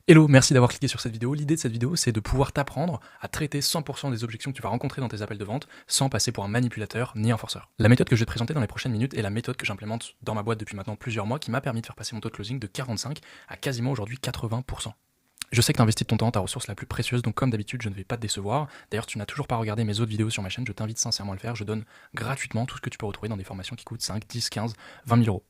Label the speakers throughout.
Speaker 1: Hello, merci d'avoir cliqué sur cette vidéo. L'idée de cette vidéo, c'est de pouvoir t'apprendre à traiter 100% des objections que tu vas rencontrer dans tes appels de vente sans passer pour un manipulateur ni un forceur. La méthode que je vais te présenter dans les prochaines minutes est la méthode que j'implémente dans ma boîte depuis maintenant plusieurs mois qui m'a permis de faire passer mon taux de closing de 45 à quasiment aujourd'hui 80%. Je sais que tu investis de ton temps, ta ressource la plus précieuse, donc comme d'habitude, je ne vais pas te décevoir. D'ailleurs, tu n'as toujours pas regardé mes autres vidéos sur ma chaîne, je t'invite sincèrement à le faire. Je donne gratuitement tout ce que tu peux retrouver dans des formations qui coûtent 5, 10, 15, 20 000 euros.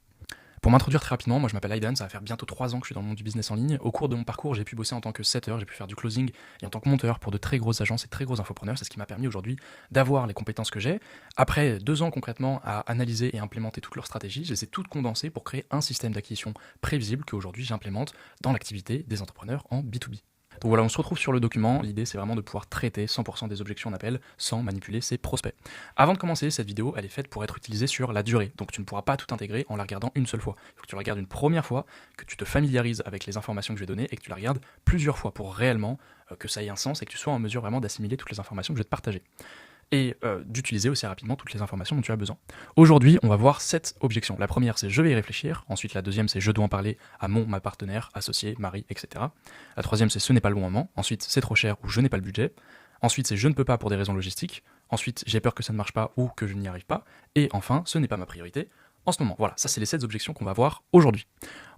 Speaker 1: Pour m'introduire très rapidement, moi je m'appelle Aiden, ça va faire bientôt 3 ans que je suis dans le monde du business en ligne. Au cours de mon parcours, j'ai pu bosser en tant que setter, j'ai pu faire du closing et en tant que monteur pour de très grosses agences et très gros infopreneurs. C'est ce qui m'a permis aujourd'hui d'avoir les compétences que j'ai. Après 2 ans concrètement à analyser et implémenter toutes leurs stratégies, je les ai toutes condensées pour créer un système d'acquisition prévisible qu'aujourd'hui j'implémente dans l'activité des entrepreneurs en B2B. Donc voilà, on se retrouve sur le document. L'idée, c'est vraiment de pouvoir traiter 100% des objections d'appel sans manipuler ses prospects. Avant de commencer, cette vidéo, elle est faite pour être utilisée sur la durée. Donc tu ne pourras pas tout intégrer en la regardant une seule fois. Il faut que tu la regardes une première fois, que tu te familiarises avec les informations que je vais donner et que tu la regardes plusieurs fois pour réellement que ça ait un sens et que tu sois en mesure vraiment d'assimiler toutes les informations que je vais te partager. Et d'utiliser aussi rapidement toutes les informations dont tu as besoin. Aujourd'hui, on va voir 7 objections. La première, c'est je vais y réfléchir. Ensuite, la deuxième, c'est je dois en parler à ma partenaire, associé, mari, etc. La troisième, c'est ce n'est pas le bon moment. Ensuite, c'est trop cher ou je n'ai pas le budget. Ensuite, c'est je ne peux pas pour des raisons logistiques. Ensuite, j'ai peur que ça ne marche pas ou que je n'y arrive pas. Et enfin, ce n'est pas ma priorité en ce moment. Voilà, ça c'est les 7 objections qu'on va voir aujourd'hui.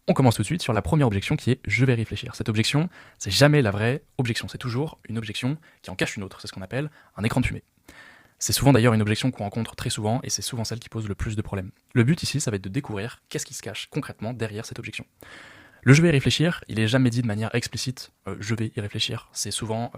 Speaker 1: On commence tout de suite sur la première objection qui est je vais réfléchir. Cette objection, c'est jamais la vraie objection. C'est toujours une objection qui en cache une autre. C'est ce qu'on appelle un écran de fumée. C'est souvent d'ailleurs une objection qu'on rencontre très souvent et c'est souvent celle qui pose le plus de problèmes. Le but ici, ça va être de découvrir qu'est-ce qui se cache concrètement derrière cette objection. Le je vais y réfléchir, il est jamais dit de manière explicite je vais y réfléchir. C'est souvent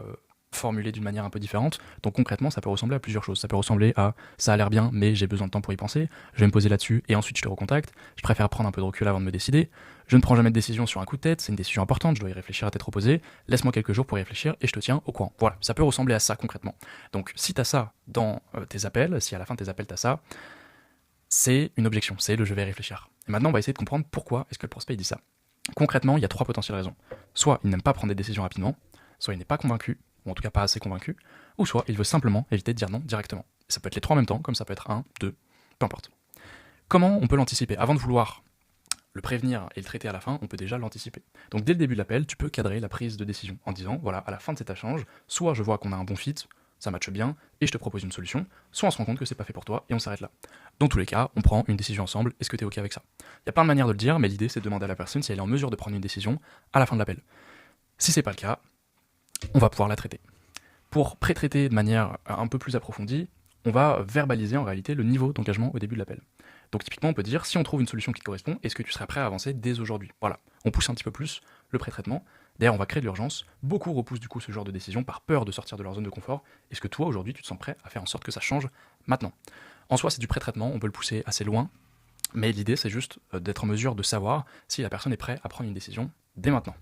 Speaker 1: formulé d'une manière un peu différente. Donc concrètement, ça peut ressembler à plusieurs choses. Ça peut ressembler à ça a l'air bien, mais j'ai besoin de temps pour y penser. Je vais me poser là-dessus et ensuite je te recontacte. Je préfère prendre un peu de recul avant de me décider. Je ne prends jamais de décision sur un coup de tête. C'est une décision importante. Je dois y réfléchir à tête reposée. Laisse-moi quelques jours pour y réfléchir et je te tiens au courant. Voilà, ça peut ressembler à ça concrètement. Donc si tu as ça dans tes appels, si à la fin de tes appels tu as ça, c'est une objection. C'est le je vais y réfléchir. Et maintenant, on va essayer de comprendre pourquoi est-ce que le prospect dit ça. Concrètement, il y a 3 potentielles raisons. Soit il n'aime pas prendre des décisions rapidement, soit il n'est pas convaincu, ou en tout cas pas assez convaincu, ou soit il veut simplement éviter de dire non directement. Ça peut être les 3 en même temps, comme ça peut être 1, 2, peu importe. Comment on peut l'anticiper? Avant de vouloir le prévenir et le traiter à la fin, on peut déjà l'anticiper. Donc dès le début de l'appel, tu peux cadrer la prise de décision en disant, voilà, à la fin de cet échange, soit je vois qu'on a un bon fit, ça matche bien, et je te propose une solution, soit on se rend compte que c'est pas fait pour toi, et on s'arrête là. Dans tous les cas, on prend une décision ensemble, est-ce que tu es ok avec ça? Il y a plein de manières de le dire, mais l'idée c'est de demander à la personne si elle est en mesure de prendre une décision à la fin de l'appel. Si c'est pas le cas, on va pouvoir la traiter. Pour pré-traiter de manière un peu plus approfondie, on va verbaliser en réalité le niveau d'engagement au début de l'appel. Donc typiquement, on peut dire, si on trouve une solution qui te correspond, est-ce que tu serais prêt à avancer dès aujourd'hui? Voilà, on pousse un petit peu plus le pré-traitement. D'ailleurs, on va créer de l'urgence. Beaucoup repoussent du coup ce genre de décision par peur de sortir de leur zone de confort. Est-ce que toi, aujourd'hui, tu te sens prêt à faire en sorte que ça change maintenant? En soi, c'est du pré-traitement, on peut le pousser assez loin, mais l'idée, c'est juste d'être en mesure de savoir si la personne est prête à prendre une décision dès maintenant.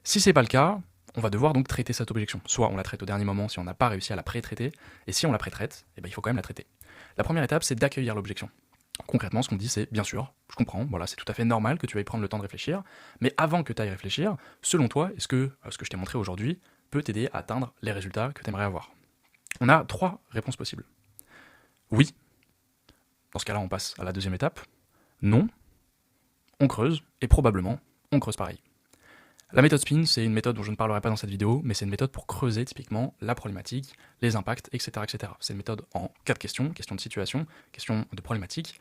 Speaker 1: Si c'est pas le cas, on va devoir donc traiter cette objection. Soit on la traite au dernier moment si on n'a pas réussi à la pré-traiter, et si on la pré-traite, eh ben, il faut quand même la traiter. La première étape, c'est d'accueillir l'objection. Concrètement, ce qu'on dit, c'est bien sûr, je comprends, voilà, c'est tout à fait normal que tu ailles prendre le temps de réfléchir, mais avant que tu ailles réfléchir, selon toi, est-ce que ce que je t'ai montré aujourd'hui peut t'aider à atteindre les résultats que tu aimerais avoir? On a 3 réponses possibles. Oui, dans ce cas-là, on passe à la deuxième étape. Non, on creuse, et probablement, on creuse pareil. La méthode SPIN, c'est une méthode dont je ne parlerai pas dans cette vidéo, mais c'est une méthode pour creuser typiquement la problématique, les impacts, etc. etc. C'est une méthode en 4 questions, question de situation, question de problématique,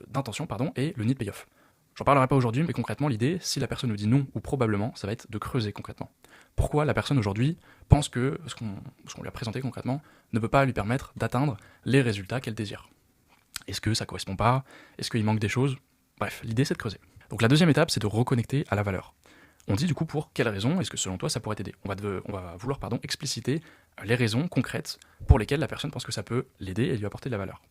Speaker 1: d'intention, pardon, et le need payoff. J'en parlerai pas aujourd'hui, mais concrètement, l'idée, si la personne nous dit non ou probablement, ça va être de creuser concrètement. Pourquoi la personne aujourd'hui pense que ce qu'on lui a présenté concrètement ne peut pas lui permettre d'atteindre les résultats qu'elle désire? Est-ce que ça correspond pas? Est-ce qu'il manque des choses? Bref, l'idée c'est de creuser. Donc la deuxième étape, c'est de reconnecter à la valeur. On dit du coup pour quelles raisons est-ce que selon toi ça pourrait t'aider? On va vouloir expliciter les raisons concrètes pour lesquelles la personne pense que ça peut l'aider et lui apporter de la valeur.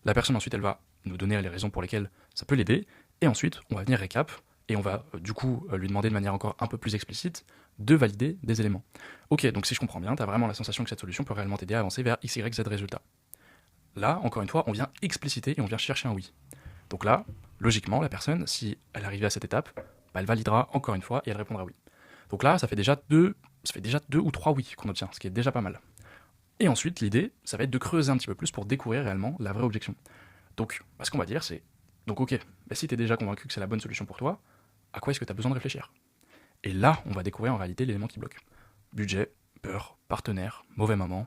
Speaker 1: La personne ensuite elle va nous donner les raisons pour lesquelles ça peut l'aider et ensuite on va venir récap et on va du coup lui demander de manière encore un peu plus explicite de valider des éléments. Ok, donc si je comprends bien, tu as vraiment la sensation que cette solution peut réellement t'aider à avancer vers X, Y, Z résultat. Là, encore une fois, on vient expliciter et on vient chercher un oui. Donc là, logiquement, la personne, si elle arrive à cette étape, elle validera encore une fois et elle répondra oui. Donc là, ça fait déjà deux ou 3 oui qu'on obtient, ce qui est déjà pas mal. Et ensuite, l'idée, ça va être de creuser un petit peu plus pour découvrir réellement la vraie objection. Donc, ce qu'on va dire, c'est, donc ok, si tu es déjà convaincu que c'est la bonne solution pour toi, à quoi est-ce que tu as besoin de réfléchir? Et là, on va découvrir en réalité l'élément qui bloque. Budget, peur, partenaire, mauvais moment,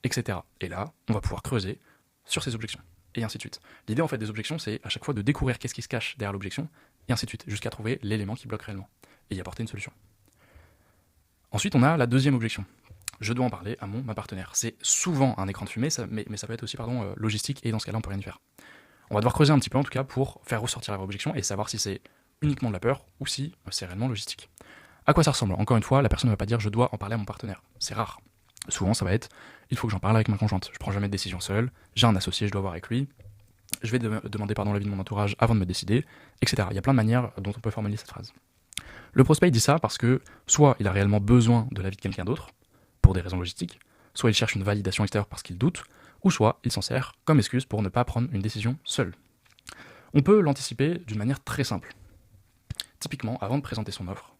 Speaker 1: etc. Et là, on va pouvoir creuser sur ces objections, et ainsi de suite. L'idée en fait des objections, c'est à chaque fois de découvrir qu'est-ce qui se cache derrière l'objection, et ainsi de suite, jusqu'à trouver l'élément qui bloque réellement, et y apporter une solution. Ensuite, on a la deuxième objection. Je dois en parler à ma partenaire. C'est souvent un écran de fumée, mais ça peut être aussi logistique, et dans ce cas-là, on peut rien y faire. On va devoir creuser un petit peu en tout cas pour faire ressortir la objection et savoir si c'est uniquement de la peur ou si c'est réellement logistique. À quoi ça ressemble? Encore une fois, la personne ne va pas dire je dois en parler à mon partenaire. C'est rare. Souvent, ça va être il faut que j'en parle avec ma conjointe. Je prends jamais de décision seule. J'ai un associé, je dois voir avec lui. Je vais demander l'avis de mon entourage avant de me décider, etc. Il y a plein de manières dont on peut formuler cette phrase. Le prospect dit ça parce que soit il a réellement besoin de l'avis de quelqu'un d'autre, pour des raisons logistiques, soit il cherche une validation extérieure parce qu'il doute, ou soit il s'en sert comme excuse pour ne pas prendre une décision seul. On peut l'anticiper d'une manière très simple. Typiquement, avant de présenter son offre,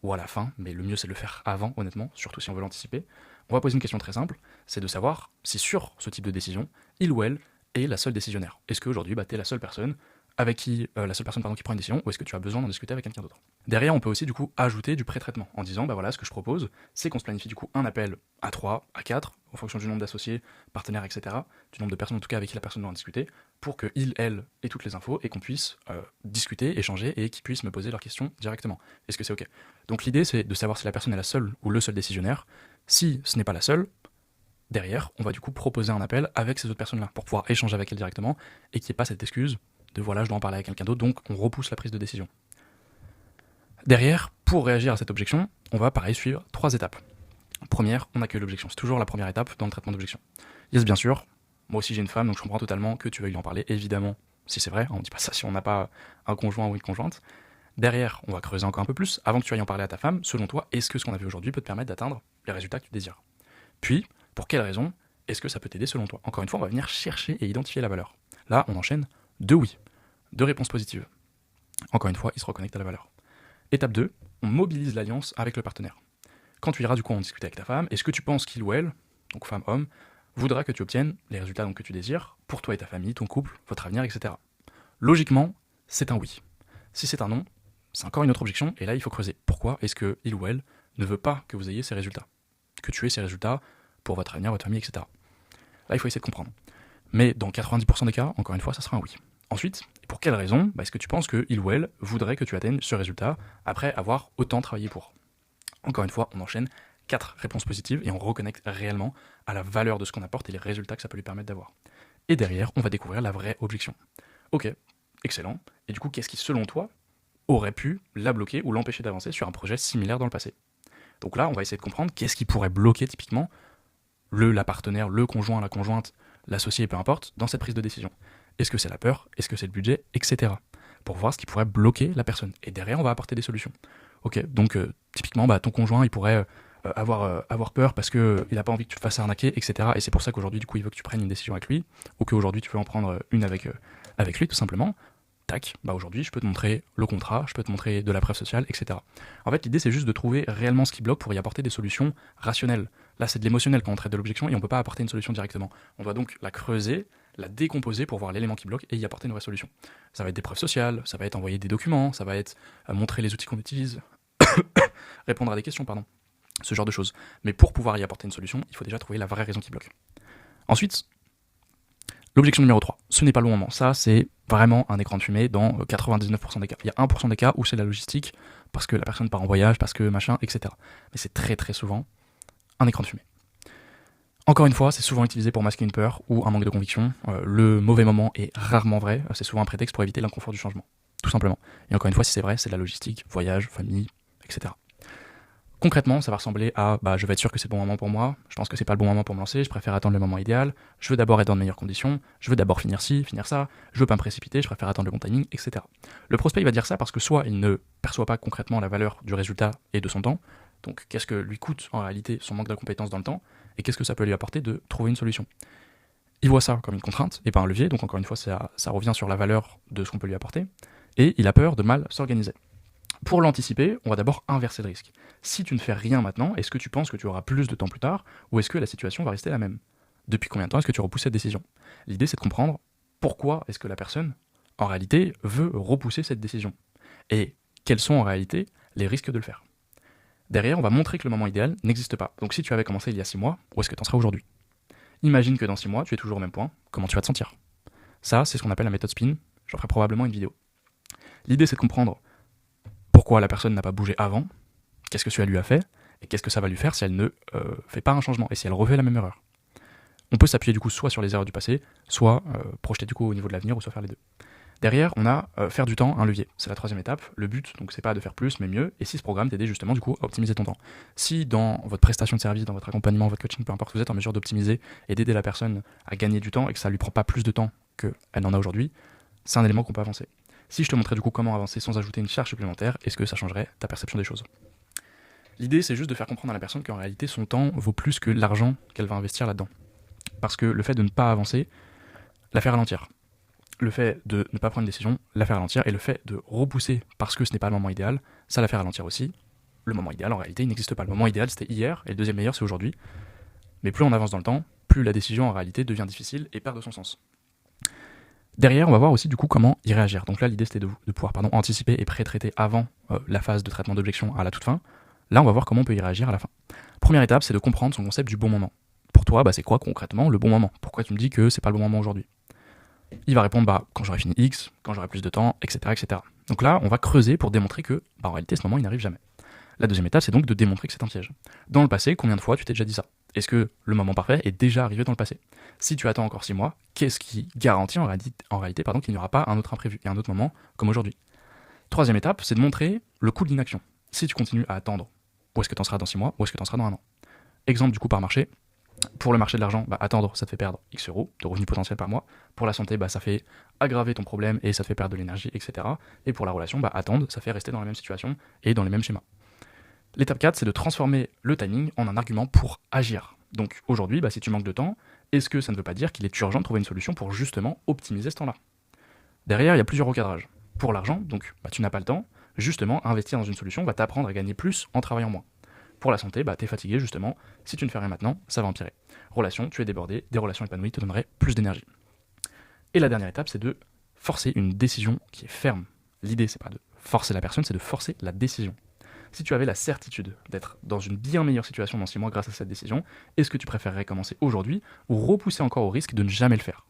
Speaker 1: ou à la fin, mais le mieux c'est de le faire avant, honnêtement, surtout si on veut l'anticiper, on va poser une question très simple, c'est de savoir si sur ce type de décision, il ou elle est la seule décisionnaire. Est-ce qu'aujourd'hui, tu es la seule personne qui prend une décision, ou est-ce que tu as besoin d'en discuter avec quelqu'un d'autre? Derrière, on peut aussi du coup ajouter du pré-traitement en disant voilà, ce que je propose, c'est qu'on se planifie du coup un appel à 3, à 4, en fonction du nombre d'associés, partenaires, etc., du nombre de personnes en tout cas avec qui la personne doit en discuter, pour que il, elle ait toutes les infos et qu'on puisse discuter, échanger et qu'ils puissent me poser leurs questions directement. Est-ce que c'est ok? Donc l'idée c'est de savoir si la personne est la seule ou le seul décisionnaire. Si ce n'est pas la seule, derrière, on va du coup proposer un appel avec ces autres personnes-là pour pouvoir échanger avec elles directement et qu'il n'y ait pas cette excuse de voilà, je dois en parler avec quelqu'un d'autre, donc on repousse la prise de décision. Derrière, pour réagir à cette objection, on va pareil suivre 3 étapes. Première, on accueille l'objection. C'est toujours la première étape dans le traitement d'objection. Yes, bien sûr, moi aussi j'ai une femme, donc je comprends totalement que tu veuilles lui en parler, évidemment, si c'est vrai, on ne dit pas ça si on n'a pas un conjoint ou une conjointe. Derrière, on va creuser encore un peu plus. Avant que tu ailles en parler à ta femme, selon toi, est-ce que ce qu'on a vu aujourd'hui peut te permettre d'atteindre les résultats que tu désires? Puis, pour quelle raison est-ce que ça peut t'aider selon toi? Encore une fois, on va venir chercher et identifier la valeur. Là, on enchaîne 2 oui, 2 réponses positives. Encore une fois, il se reconnecte à la valeur. Étape 2, on mobilise l'alliance avec le partenaire. Quand tu iras du coup en discuter avec ta femme, est-ce que tu penses qu'il ou elle, donc femme, homme, voudra que tu obtiennes les résultats donc, que tu désires pour toi et ta famille, ton couple, votre avenir, etc. Logiquement, c'est un oui. Si c'est un non, c'est encore une autre objection, et là il faut creuser. Pourquoi est-ce que il ou elle ne veut pas que vous ayez ces résultats? Que tu aies ces résultats pour votre avenir, votre famille, etc. Là il faut essayer de comprendre. Mais dans 90% des cas, encore une fois, ça sera un oui. Ensuite, pour quelle raison est-ce que tu penses que il ou elle voudrait que tu atteignes ce résultat après avoir autant travaillé pour? Encore une fois, on enchaîne 4 réponses positives et on reconnecte réellement à la valeur de ce qu'on apporte et les résultats que ça peut lui permettre d'avoir. Et derrière, on va découvrir la vraie objection. Ok, excellent. Et du coup, qu'est-ce qui, selon toi, aurait pu la bloquer ou l'empêcher d'avancer sur un projet similaire dans le passé? Donc là, on va essayer de comprendre qu'est-ce qui pourrait bloquer typiquement la partenaire, le conjoint, la conjointe, l'associé, peu importe, dans cette prise de décision. Est-ce que c'est la peur? Est-ce que c'est le budget? Etc. Pour voir ce qui pourrait bloquer la personne. Et derrière, on va apporter des solutions. Ok, donc typiquement, ton conjoint, il pourrait avoir peur parce qu'il n'a pas envie que tu te fasses arnaquer, etc. Et c'est pour ça qu'aujourd'hui, du coup, il veut que tu prennes une décision avec lui, ou qu'aujourd'hui, tu veux en prendre une avec lui, tout simplement. Tac, aujourd'hui, je peux te montrer le contrat, je peux te montrer de la preuve sociale, etc. En fait, l'idée, c'est juste de trouver réellement ce qui bloque pour y apporter des solutions rationnelles. Là, c'est de l'émotionnel quand on traite de l'objection et on ne peut pas apporter une solution directement. On doit donc la creuser, la décomposer pour voir l'élément qui bloque et y apporter une vraie solution. Ça va être des preuves sociales, ça va être envoyer des documents, ça va être montrer les outils qu'on utilise, répondre à des questions, ce genre de choses. Mais pour pouvoir y apporter une solution, il faut déjà trouver la vraie raison qui bloque. Ensuite, l'objection numéro 3, ce n'est pas le bon moment. Ça, c'est vraiment un écran de fumée dans 99% des cas. Il y a 1% des cas où c'est la logistique, parce que la personne part en voyage, parce que machin, etc. Mais c'est très très souvent un écran de fumée. Encore une fois, c'est souvent utilisé pour masquer une peur ou un manque de conviction. Le mauvais moment est rarement vrai, c'est souvent un prétexte pour éviter l'inconfort du changement, tout simplement. Et encore une fois, si c'est vrai, c'est de la logistique, voyage, famille, etc. Concrètement, ça va ressembler à je vais être sûr que c'est le bon moment pour moi, je pense que c'est pas le bon moment pour me lancer, je préfère attendre le moment idéal, je veux d'abord être dans de meilleures conditions, je veux d'abord finir ci, finir ça, je veux pas me précipiter, je préfère attendre le bon timing, etc. Le prospect il va dire ça parce que soit il ne perçoit pas concrètement la valeur du résultat et de son temps, donc qu'est-ce que lui coûte en réalité son manque de compétence dans le temps, et qu'est-ce que ça peut lui apporter de trouver une solution. Il voit ça comme une contrainte et pas un levier, donc encore une fois ça revient sur la valeur de ce qu'on peut lui apporter, et il a peur de mal s'organiser. Pour l'anticiper, on va d'abord inverser le risque. Si tu ne fais rien maintenant, est-ce que tu penses que tu auras plus de temps plus tard, ou est-ce que la situation va rester la même? Depuis combien de temps est-ce que tu repousses cette décision? L'idée, c'est de comprendre pourquoi est-ce que la personne, en réalité, veut repousser cette décision. Et quels sont en réalité les risques de le faire. Derrière, on va montrer que le moment idéal n'existe pas. Donc si tu avais commencé il y a 6 mois, où est-ce que tu en seras aujourd'hui? Imagine que dans 6 mois, tu es toujours au même point, comment tu vas te sentir? Ça, c'est ce qu'on appelle la méthode SPIN, j'en ferai probablement une vidéo. L'idée, c'est de comprendre pourquoi la personne n'a pas bougé avant, qu'est-ce que cela lui a fait, et qu'est-ce que ça va lui faire si elle ne fait pas un changement, et si elle refait la même erreur. On peut s'appuyer du coup soit sur les erreurs du passé, soit projeter du coup au niveau de l'avenir, ou soit faire les deux. Derrière, on a faire du temps un levier. C'est la troisième étape. Le but, donc, c'est pas de faire plus, mais mieux. Et si ce programme t'aide justement du coup à optimiser ton temps. Si dans votre prestation de service, dans votre accompagnement, votre coaching, peu importe, vous êtes en mesure d'optimiser et d'aider la personne à gagner du temps et que ça lui prend pas plus de temps qu'elle n'en a aujourd'hui, c'est un élément qu'on peut avancer. Si je te montrais du coup comment avancer sans ajouter une charge supplémentaire, est-ce que ça changerait ta perception des choses? L'idée, c'est juste de faire comprendre à la personne qu'en réalité, son temps vaut plus que l'argent qu'elle va investir là-dedans. Parce que le fait de ne pas avancer la fait ralentir. Le fait de ne pas prendre une décision la fait ralentir, et le fait de repousser parce que ce n'est pas le moment idéal, ça la fait ralentir aussi. Le moment idéal, en réalité, il n'existe pas. Le moment idéal, c'était hier, et le deuxième meilleur, c'est aujourd'hui. Mais plus on avance dans le temps, plus la décision, en réalité, devient difficile et perd de son sens. Derrière, on va voir aussi du coup comment y réagir. Donc là, l'idée, c'était de pouvoir anticiper et pré-traiter avant la phase de traitement d'objection à la toute fin. Là, on va voir comment on peut y réagir à la fin. Première étape, c'est de comprendre son concept du bon moment. Pour toi, c'est quoi concrètement le bon moment? Pourquoi tu me dis que c'est pas le bon moment aujourd'hui? Il va répondre quand j'aurai fini X, quand j'aurai plus de temps, etc., etc. Donc là, on va creuser pour démontrer que en réalité, ce moment, il n'arrive jamais. La deuxième étape, c'est donc de démontrer que c'est un piège. Dans le passé, combien de fois tu t'es déjà dit ça? Est-ce que le moment parfait est déjà arrivé dans le passé? Si tu attends encore 6 mois, qu'est-ce qui garantit en réalité qu'il n'y aura pas un autre imprévu et un autre moment comme aujourd'hui? Troisième étape, c'est de montrer le coût de l'inaction. Si tu continues à attendre, où est-ce que tu en seras dans 6 mois, où est-ce que tu en seras dans un an? Exemple du coup par marché. Pour le marché de l'argent, attendre, ça te fait perdre X euros de revenus potentiels par mois. Pour la santé, ça fait aggraver ton problème et ça te fait perdre de l'énergie, etc. Et pour la relation, attendre, ça fait rester dans la même situation et dans les mêmes schémas. L'étape 4, c'est de transformer le timing en un argument pour agir. Donc aujourd'hui, si tu manques de temps, est-ce que ça ne veut pas dire qu'il est urgent de trouver une solution pour justement optimiser ce temps-là? Derrière, il y a plusieurs recadrages. Pour l'argent, donc tu n'as pas le temps, justement, investir dans une solution va t'apprendre à gagner plus en travaillant moins. Pour la santé, t'es fatigué justement, si tu ne fais rien maintenant, ça va empirer. Relation, tu es débordé, des relations épanouies te donneraient plus d'énergie. Et la dernière étape, c'est de forcer une décision qui est ferme. L'idée, c'est pas de forcer la personne, c'est de forcer la décision. Si tu avais la certitude d'être dans une bien meilleure situation dans 6 mois grâce à cette décision, est-ce que tu préférerais commencer aujourd'hui ou repousser encore au risque de ne jamais le faire?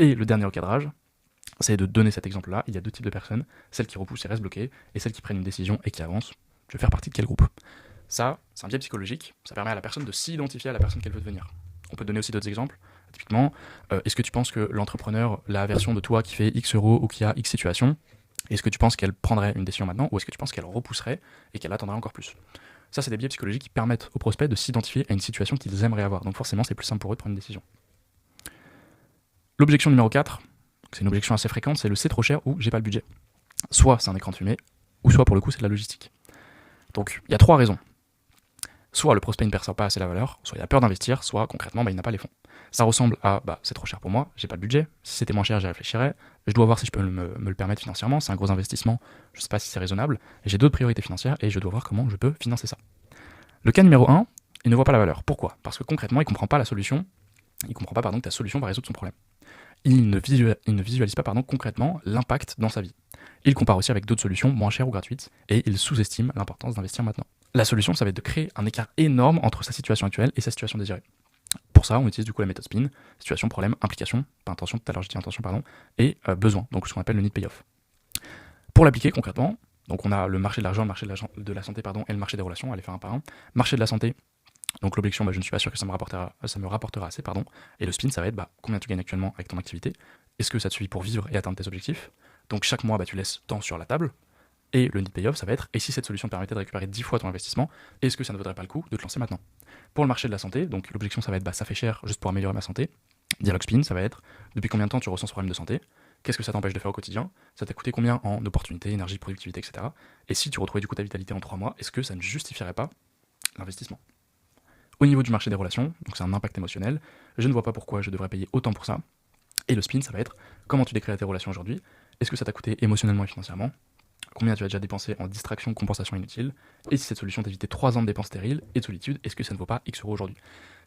Speaker 1: Et le dernier recadrage, c'est de donner cet exemple-là. Il y a deux types de personnes, celles qui repoussent et restent bloquées, et celles qui prennent une décision et qui avancent. Tu veux faire partie de quel groupe? Ça, c'est un biais psychologique, ça permet à la personne de s'identifier à la personne qu'elle veut devenir. On peut donner aussi d'autres exemples. Typiquement, est-ce que tu penses que l'entrepreneur, la version de toi qui fait X euros ou qui a X situation, est-ce que tu penses qu'elle prendrait une décision maintenant ou est-ce que tu penses qu'elle repousserait et qu'elle attendrait encore plus? Ça, c'est des biais psychologiques qui permettent aux prospects de s'identifier à une situation qu'ils aimeraient avoir. Donc forcément, c'est plus simple pour eux de prendre une décision. L'objection numéro 4, c'est une objection assez fréquente, c'est le c'est trop cher ou j'ai pas le budget. Soit c'est un écran de fumée, ou soit pour le coup c'est de la logistique. Donc il y a 3 raisons. Soit le prospect ne perçoit pas assez la valeur, soit il a peur d'investir, soit concrètement il n'a pas les fonds. Ça ressemble à c'est trop cher pour moi, j'ai pas le budget, si c'était moins cher j'y réfléchirais, je dois voir si je peux me le permettre financièrement, c'est un gros investissement, je sais pas si c'est raisonnable, et j'ai d'autres priorités financières et je dois voir comment je peux financer ça. Le cas numéro 1, il ne voit pas la valeur. Pourquoi? Parce que concrètement il comprend pas la solution, il comprend pas que ta solution va résoudre son problème. Il ne visualise pas concrètement l'impact dans sa vie. Il compare aussi avec d'autres solutions moins chères ou gratuites et il sous-estime l'importance d'investir maintenant. La solution, ça va être de créer un écart énorme entre sa situation actuelle et sa situation désirée. Pour ça, on utilise du coup la méthode SPIN, situation, problème, implication, pas intention, tout à l'heure j'ai dit intention, et besoin, donc ce qu'on appelle le need payoff. Pour l'appliquer concrètement, donc on a le marché de l'argent, le marché de la santé et le marché des relations, on va les faire un par un. Marché de la santé, donc l'objection, je ne suis pas sûr que ça me rapportera assez, et le spin, ça va être combien tu gagnes actuellement avec ton activité, est-ce que ça te suffit pour vivre et atteindre tes objectifs? Donc chaque mois, tu laisses tant sur la table. Et le need payoff, ça va être, et si cette solution te permettait de récupérer 10 fois ton investissement, est-ce que ça ne vaudrait pas le coup de te lancer maintenant? Pour le marché de la santé, donc l'objection, ça va être, ça fait cher juste pour améliorer ma santé. Dialogue spin, ça va être, depuis combien de temps tu ressens ce problème de santé? Qu'est-ce que ça t'empêche de faire au quotidien? Ça t'a coûté combien en opportunités, énergie, productivité, etc. Et si tu retrouvais du coup ta vitalité en 3 mois, est-ce que ça ne justifierait pas l'investissement? Au niveau du marché des relations, donc c'est un impact émotionnel, je ne vois pas pourquoi je devrais payer autant pour ça. Et le spin, ça va être, comment tu décris tes relations aujourd'hui? Est-ce que ça t'a coûté émotionnellement et financièrement? Combien tu as déjà dépensé en distraction, compensation inutile? Et si cette solution t'évitait 3 ans de dépenses stériles et de solitude, est-ce que ça ne vaut pas X euros aujourd'hui?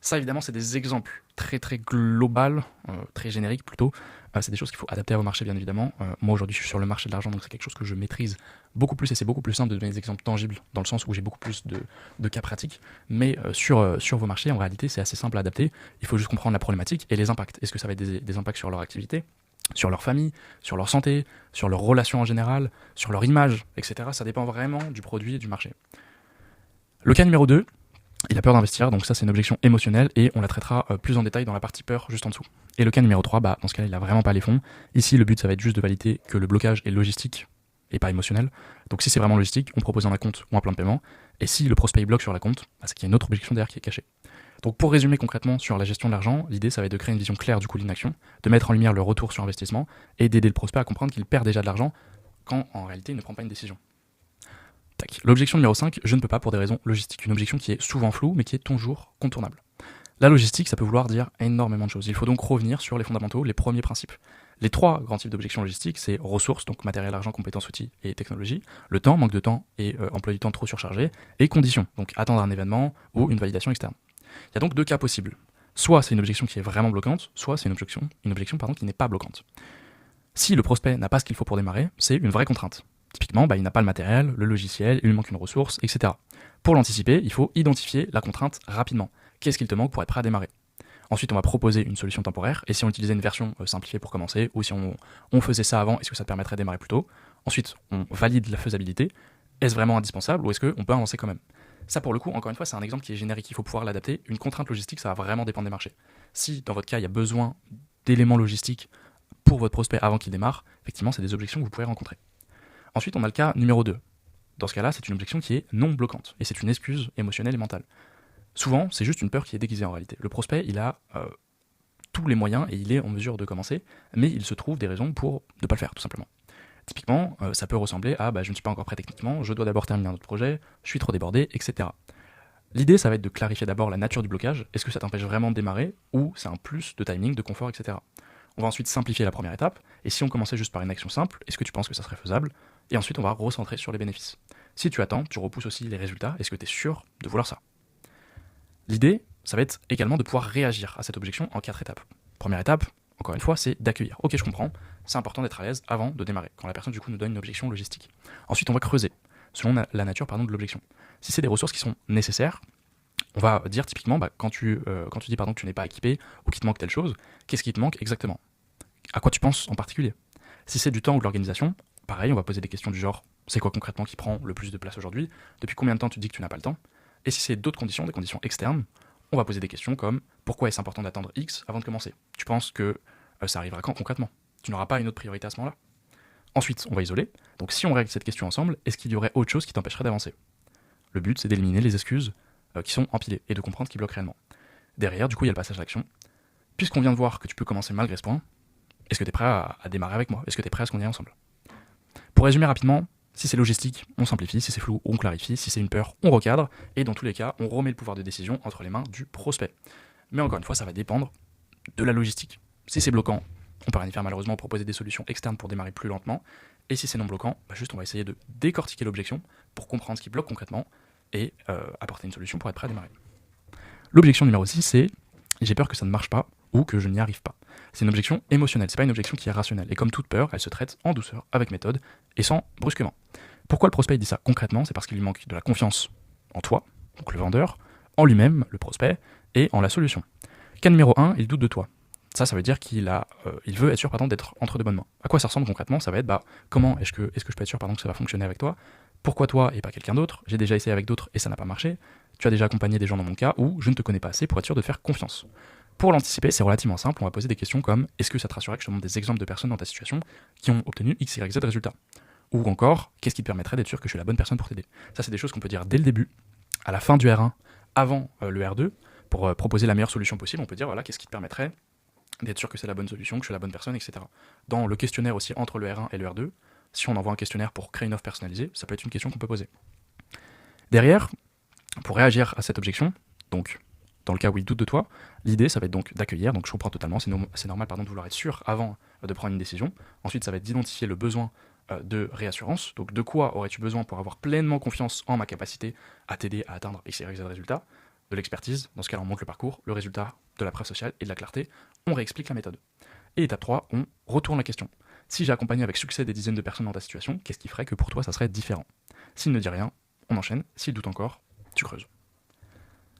Speaker 1: Ça, évidemment, c'est des exemples très très global, très génériques plutôt. C'est des choses qu'il faut adapter à vos marchés, bien évidemment. Moi, aujourd'hui, je suis sur le marché de l'argent, donc c'est quelque chose que je maîtrise beaucoup plus et c'est beaucoup plus simple de donner des exemples tangibles dans le sens où j'ai beaucoup plus de cas pratiques. Mais sur vos marchés, en réalité, c'est assez simple à adapter. Il faut juste comprendre la problématique et les impacts. Est-ce que ça va être des impacts sur leur activité, sur leur famille, sur leur santé, sur leurs relations en général, sur leur image, etc. Ça dépend vraiment du produit et du marché. Le cas numéro 2, il a peur d'investir, donc ça c'est une objection émotionnelle et on la traitera plus en détail dans la partie peur juste en dessous. Et le cas numéro 3, dans ce cas-là, il a vraiment pas les fonds. Ici, le but ça va être juste de valider que le blocage est logistique et pas émotionnel. Donc si c'est vraiment logistique, on propose un acompte ou un plan de paiement. Et si le prospect bloque sur l'acompte, c'est qu'il y a une autre objection derrière qui est cachée. Donc pour résumer concrètement sur la gestion de l'argent, l'idée ça va être de créer une vision claire du coût d'une action, de mettre en lumière le retour sur investissement et d'aider le prospect à comprendre qu'il perd déjà de l'argent quand en réalité il ne prend pas une décision. L'objection numéro 5, je ne peux pas pour des raisons logistiques. Une objection qui est souvent floue mais qui est toujours contournable. La logistique, ça peut vouloir dire énormément de choses. Il faut donc revenir sur les fondamentaux, les premiers principes. Les 3 grands types d'objections logistiques, c'est ressources, donc matériel, argent, compétences, outils et technologie, le temps, manque de temps et emploi du temps trop surchargé, et conditions, donc attendre un événement ou une validation externe. Il y a donc 2 cas possibles. Soit c'est une objection qui est vraiment bloquante, soit c'est une objection qui n'est pas bloquante. Si le prospect n'a pas ce qu'il faut pour démarrer, c'est une vraie contrainte. Typiquement, il n'a pas le matériel, le logiciel, il lui manque une ressource, etc. Pour l'anticiper, il faut identifier la contrainte rapidement. Qu'est-ce qu'il te manque pour être prêt à démarrer ? Ensuite, on va proposer une solution temporaire, et si on utilisait une version simplifiée pour commencer, ou si on faisait ça avant, est-ce que ça te permettrait de démarrer plus tôt ? Ensuite, on valide la faisabilité. Est-ce vraiment indispensable, ou est-ce qu'on peut avancer quand même ? Ça, pour le coup, encore une fois, c'est un exemple qui est générique, il faut pouvoir l'adapter. Une contrainte logistique, ça va vraiment dépendre des marchés. Si, dans votre cas, il y a besoin d'éléments logistiques pour votre prospect avant qu'il démarre, effectivement, c'est des objections que vous pourrez rencontrer. Ensuite, on a le cas numéro 2. Dans ce cas-là, c'est une objection qui est non bloquante, et c'est une excuse émotionnelle et mentale. Souvent, c'est juste une peur qui est déguisée en réalité. Le prospect, il a tous les moyens et il est en mesure de commencer, mais il se trouve des raisons pour ne pas le faire, tout simplement. Typiquement, ça peut ressembler à je ne suis pas encore prêt techniquement, je dois d'abord terminer un autre projet, je suis trop débordé, etc. L'idée, ça va être de clarifier d'abord la nature du blocage. Est-ce que ça t'empêche vraiment de démarrer ou c'est un plus de timing, de confort, etc. On va ensuite simplifier la première étape, et si on commençait juste par une action simple, est-ce que tu penses que ça serait faisable ? Et ensuite, on va recentrer sur les bénéfices. Si tu attends, tu repousses aussi les résultats, est-ce que tu es sûr de vouloir ça ? L'idée, ça va être également de pouvoir réagir à cette objection en 4 étapes. Première étape, encore une fois, c'est d'accueillir. Ok, je comprends, c'est important d'être à l'aise avant de démarrer, quand la personne du coup nous donne une objection logistique. Ensuite, on va creuser, selon la nature de l'objection. Si c'est des ressources qui sont nécessaires, on va dire typiquement, quand tu dis que tu n'es pas équipé ou qu'il te manque telle chose, qu'est-ce qui te manque exactement ? À quoi tu penses en particulier ? Si c'est du temps ou de l'organisation, pareil, on va poser des questions du genre, c'est quoi concrètement qui prend le plus de place aujourd'hui ? Depuis combien de temps tu dis que tu n'as pas le temps ? Et si c'est d'autres conditions, des conditions externes, on va poser des questions comme, pourquoi est-ce important d'attendre X avant de commencer ? Tu penses que ça arrivera quand concrètement ? Tu n'auras pas une autre priorité à ce moment-là ? Ensuite, on va isoler. Donc si on règle cette question ensemble, est-ce qu'il y aurait autre chose qui t'empêcherait d'avancer ? Le but, c'est d'éliminer les excuses qui sont empilées et de comprendre ce qui bloque réellement. Derrière, du coup, il y a le passage à l'action. Puisqu'on vient de voir que tu peux commencer malgré ce point, est-ce que tu es prêt à démarrer avec moi ? Est-ce que tu es prêt à ce qu'on y aille ensemble ? Pour résumer rapidement, si c'est logistique, on simplifie, si c'est flou, on clarifie, si c'est une peur, on recadre, et dans tous les cas, on remet le pouvoir de décision entre les mains du prospect. Mais encore une fois, ça va dépendre de la logistique. Si c'est bloquant, on peut rien y faire malheureusement, proposer des solutions externes pour démarrer plus lentement, et si c'est non bloquant, juste on va essayer de décortiquer l'objection pour comprendre ce qui bloque concrètement et apporter une solution pour être prêt à démarrer. L'objection numéro 6, c'est j'ai peur que ça ne marche pas ou que je n'y arrive pas. C'est une objection émotionnelle, c'est pas une objection qui est rationnelle. Et comme toute peur, elle se traite en douceur, avec méthode et sans brusquement. Pourquoi le prospect dit ça concrètement ? C'est parce qu'il lui manque de la confiance en toi, donc le vendeur, en lui-même, le prospect, et en la solution. Cas numéro 1, il doute de toi. Ça veut dire qu'il veut être sûr d'être entre de bonnes mains. À quoi ça ressemble concrètement ? Ça va être comment est-ce que je peux être sûr que ça va fonctionner avec toi ? Pourquoi toi et pas quelqu'un d'autre ? J'ai déjà essayé avec d'autres et ça n'a pas marché. Tu as déjà accompagné des gens dans mon cas ou je ne te connais pas assez pour être sûr de te faire confiance. Pour l'anticiper, c'est relativement simple, on va poser des questions comme est-ce que ça te rassurerait que je te montre des exemples de personnes dans ta situation qui ont obtenu X, Y, Z résultats ? Ou encore, qu'est-ce qui te permettrait d'être sûr que je suis la bonne personne pour t'aider ? Ça, c'est des choses qu'on peut dire dès le début, à la fin du R1, avant le R2, pour proposer la meilleure solution possible. On peut dire voilà, qu'est-ce qui te permettrait d'être sûr que c'est la bonne solution, que je suis la bonne personne, etc. Dans le questionnaire aussi entre le R1 et le R2, si on envoie un questionnaire pour créer une offre personnalisée, ça peut être une question qu'on peut poser. Derrière, pour réagir à cette objection, donc dans le cas où il doute de toi, l'idée ça va être donc d'accueillir, donc je comprends totalement, c'est normal de vouloir être sûr avant de prendre une décision. Ensuite ça va être d'identifier le besoin de réassurance, donc de quoi aurais-tu besoin pour avoir pleinement confiance en ma capacité à t'aider à atteindre X, Y, Z résultats. de l'expertise, dans ce cas-là on montre le parcours, le résultat, de la preuve sociale et de la clarté, on réexplique la méthode. Et étape 3, on retourne la question. Si j'ai accompagné avec succès des dizaines de personnes dans ta situation, qu'est-ce qui ferait que pour toi ça serait différent? S'il ne dit rien, on enchaîne, s'il doute encore, tu creuses.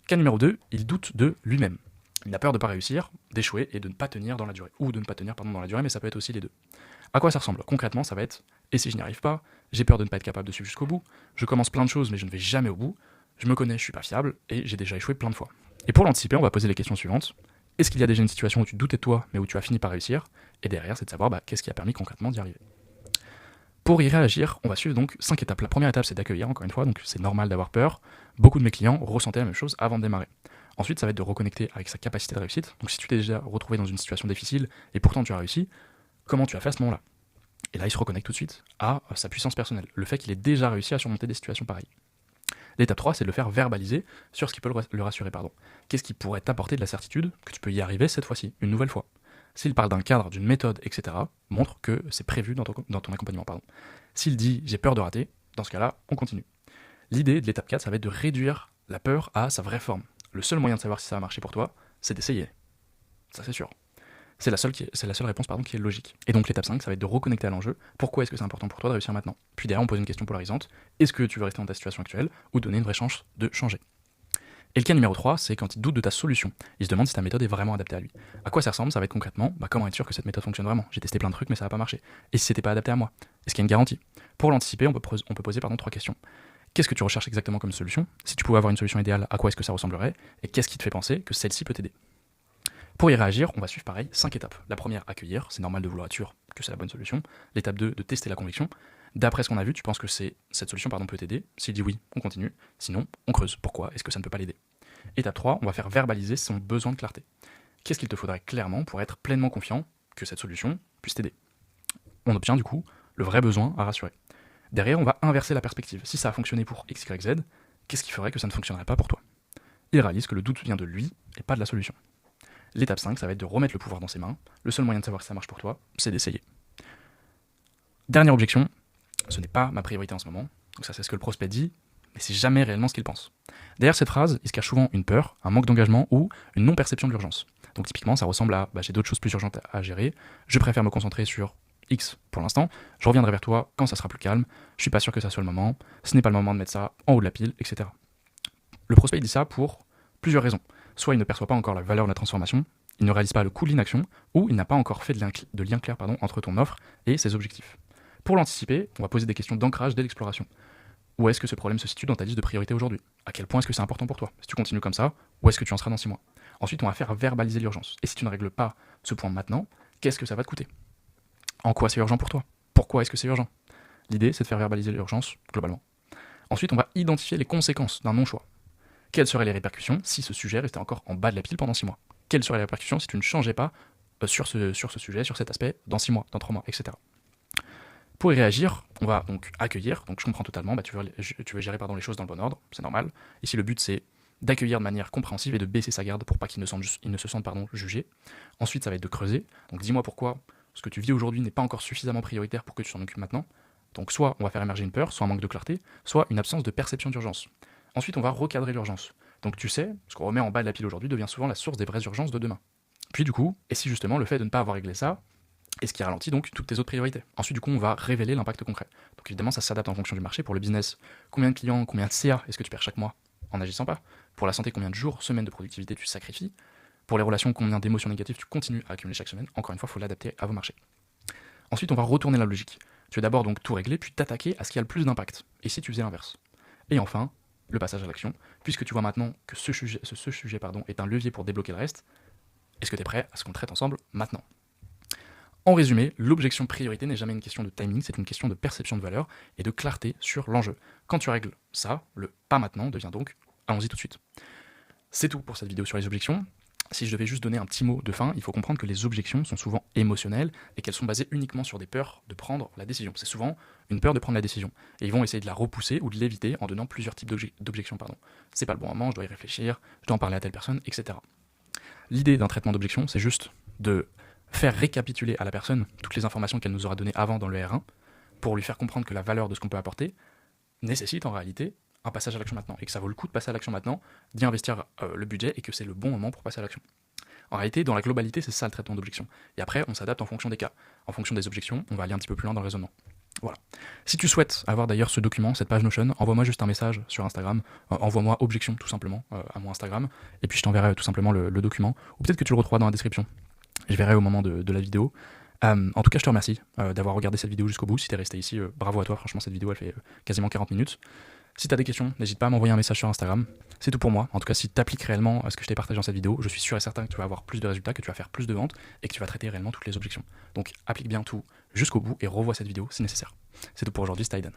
Speaker 1: Cas numéro 2, il doute de lui-même. Il a peur de ne pas réussir, d'échouer et de ne pas tenir dans la durée. Ou de ne pas tenir dans la durée, mais ça peut être aussi les deux. À quoi ça ressemble? Concrètement, ça va être « et si je n'y arrive pas? J'ai peur de ne pas être capable de suivre jusqu'au bout. Je commence plein de choses, mais je ne vais jamais au bout. Je me connais, je suis pas fiable, et j'ai déjà échoué plein de fois. » Et pour l'anticiper, on va poser les questions suivantes. Est-ce qu'il y a déjà une situation où tu doutais de toi, mais où tu as fini par réussir? Et derrière, c'est de savoir qu'est-ce qui a permis concrètement d'y arriver. Pour y réagir, on va suivre donc 5 étapes. La première étape, c'est d'accueillir, encore une fois, donc c'est normal d'avoir peur. Beaucoup de mes clients ressentaient la même chose avant de démarrer. Ensuite, ça va être de reconnecter avec sa capacité de réussite. Donc si tu t'es déjà retrouvé dans une situation difficile et pourtant tu as réussi, comment tu as fait à ce moment-là? Et là, il se reconnecte tout de suite à sa puissance personnelle, le fait qu'il ait déjà réussi à surmonter des situations pareilles. L'étape 3, c'est de le faire verbaliser sur ce qui peut le rassurer. Qu'est-ce qui pourrait t'apporter de la certitude que tu peux y arriver cette fois-ci, une nouvelle fois? S'il parle d'un cadre, d'une méthode, etc., montre que c'est prévu dans ton accompagnement. S'il dit « j'ai peur de rater », dans ce cas-là, on continue. L'idée de l'étape 4, ça va être de réduire la peur à sa vraie forme. Le seul moyen de savoir si ça va marcher pour toi, c'est d'essayer. Ça, c'est sûr. C'est la seule réponse qui est logique. Et donc l'étape 5, ça va être de reconnecter à l'enjeu. Pourquoi est-ce que c'est important pour toi de réussir maintenant? Puis derrière, on pose une question polarisante. Est-ce que tu veux rester dans ta situation actuelle ou donner une vraie chance de changer? Et le cas numéro 3, c'est quand il doute de ta solution. Il se demande si ta méthode est vraiment adaptée à lui. À quoi ça ressemble? Ça va être concrètement, comment être sûr que cette méthode fonctionne vraiment? J'ai testé plein de trucs, mais ça n'a pas marché. Et si c'était pas adapté à moi? Est-ce qu'il y a une garantie? Pour l'anticiper, on peut poser 3 questions. Qu'est-ce que tu recherches exactement comme solution? Si tu pouvais avoir une solution idéale, à quoi est-ce que ça ressemblerait? Et qu'est-ce qui te fait penser que celle-ci peut t'aider? Pour y réagir, on va suivre pareil 5 étapes. La première, accueillir, c'est normal de vouloir être sûr que c'est la bonne solution. L'étape 2, de tester la conviction. D'après ce qu'on a vu, tu penses que cette solution peut t'aider? S'il dit oui, on continue. Sinon, on creuse. Pourquoi est-ce que ça ne peut pas l'aider? Étape 3, on va faire verbaliser son besoin de clarté. Qu'est-ce qu'il te faudrait clairement pour être pleinement confiant que cette solution puisse t'aider? On obtient du coup le vrai besoin à rassurer. Derrière, on va inverser la perspective. Si ça a fonctionné pour X, Y, Z, qu'est-ce qui ferait que ça ne fonctionnerait pas pour toi? Il réalise que le doute vient de lui et pas de la solution. L'étape 5, ça va être de remettre le pouvoir dans ses mains. Le seul moyen de savoir si ça marche pour toi, c'est d'essayer. Dernière objection, ce n'est pas ma priorité en ce moment. Donc ça, c'est ce que le prospect dit, mais c'est jamais réellement ce qu'il pense. Derrière cette phrase, il se cache souvent une peur, un manque d'engagement ou une non-perception de l'urgence. Donc typiquement, ça ressemble à j'ai d'autres choses plus urgentes à gérer, je préfère me concentrer sur X pour l'instant, je reviendrai vers toi quand ça sera plus calme, je suis pas sûr que ça soit le moment, ce n'est pas le moment de mettre ça en haut de la pile, etc. Le prospect dit ça pour plusieurs raisons. Soit il ne perçoit pas encore la valeur de la transformation, il ne réalise pas le coût de l'inaction, ou il n'a pas encore fait de lien clair entre ton offre et ses objectifs. Pour l'anticiper, on va poser des questions d'ancrage dès l'exploration. Où est-ce que ce problème se situe dans ta liste de priorités aujourd'hui? À quel point est-ce que c'est important pour toi? Si tu continues comme ça, où est-ce que tu en seras dans 6 mois? Ensuite, on va faire verbaliser l'urgence. Et si tu ne règles pas ce point maintenant, qu'est-ce que ça va te coûter? En quoi c'est urgent pour toi? Pourquoi est-ce que c'est urgent? L'idée, c'est de faire verbaliser l'urgence globalement. Ensuite, on va identifier les conséquences d'un non-choix. Quelles seraient les répercussions si ce sujet restait encore en bas de la pile pendant 6 mois? Quelles seraient les répercussions si tu ne changeais pas sur ce sujet, sur cet aspect, dans 6 mois, dans 3 mois, etc. Pour y réagir, on va donc accueillir, donc je comprends totalement, tu veux gérer les choses dans le bon ordre, c'est normal. Ici, le but, c'est d'accueillir de manière compréhensive et de baisser sa garde pour pas qu'il ne se sente jugé. Ensuite, ça va être de creuser. Donc dis-moi pourquoi ce que tu vis aujourd'hui n'est pas encore suffisamment prioritaire pour que tu t'en occupes maintenant. Donc soit on va faire émerger une peur, soit un manque de clarté, soit une absence de perception d'urgence. Ensuite, on va recadrer l'urgence. Donc tu sais, ce qu'on remet en bas de la pile aujourd'hui devient souvent la source des vraies urgences de demain. Puis du coup, et si justement le fait de ne pas avoir réglé ça, et ce qui ralentit donc toutes tes autres priorités. Ensuite, du coup, on va révéler l'impact concret. Donc évidemment, ça s'adapte en fonction du marché. Pour le business, combien de clients, combien de CA est-ce que tu perds chaque mois en n'agissant pas? Pour la santé, combien de jours, semaines de productivité tu sacrifies? Pour les relations, combien d'émotions négatives tu continues à accumuler chaque semaine? Encore une fois, il faut l'adapter à vos marchés. Ensuite, on va retourner la logique. Tu veux d'abord donc tout régler, puis t'attaquer à ce qui a le plus d'impact. Et si tu faisais l'inverse? Et enfin, le passage à l'action. Puisque tu vois maintenant que ce sujet est un levier pour débloquer le reste, est-ce que tu es prêt à ce qu'on traite ensemble maintenant? En résumé, l'objection priorité n'est jamais une question de timing, c'est une question de perception de valeur et de clarté sur l'enjeu. Quand tu règles ça, le pas maintenant devient donc allons-y tout de suite. C'est tout pour cette vidéo sur les objections. Si je devais juste donner un petit mot de fin, il faut comprendre que les objections sont souvent émotionnelles et qu'elles sont basées uniquement sur des peurs de prendre la décision. C'est souvent une peur de prendre la décision. Et ils vont essayer de la repousser ou de l'éviter en donnant plusieurs types d'objections. C'est pas le bon moment, je dois y réfléchir, je dois en parler à telle personne, etc. L'idée d'un traitement d'objection, c'est juste de faire récapituler à la personne toutes les informations qu'elle nous aura données avant dans le R1 pour lui faire comprendre que la valeur de ce qu'on peut apporter nécessite en réalité un passage à l'action maintenant et que ça vaut le coup de passer à l'action maintenant, d'y investir le budget et que c'est le bon moment pour passer à l'action. En réalité, dans la globalité, c'est ça le traitement d'objection. Et après, on s'adapte en fonction des cas. En fonction des objections, on va aller un petit peu plus loin dans le raisonnement. Voilà. Si tu souhaites avoir d'ailleurs ce document, cette page Notion, envoie-moi juste un message sur Instagram, envoie-moi objection tout simplement à mon Instagram, et puis je t'enverrai tout simplement le document, ou peut-être que tu le retrouveras dans la description. Je verrai au moment de la vidéo. En tout cas, je te remercie d'avoir regardé cette vidéo jusqu'au bout. Si t'es resté ici, bravo à toi. Franchement, cette vidéo, elle fait quasiment 40 minutes. Si t'as des questions, n'hésite pas à m'envoyer un message sur Instagram. C'est tout pour moi. En tout cas, si t'appliques réellement ce que je t'ai partagé dans cette vidéo, je suis sûr et certain que tu vas avoir plus de résultats, que tu vas faire plus de ventes et que tu vas traiter réellement toutes les objections. Donc, applique bien tout jusqu'au bout et revois cette vidéo si nécessaire. C'est tout pour aujourd'hui, c'était Aiden.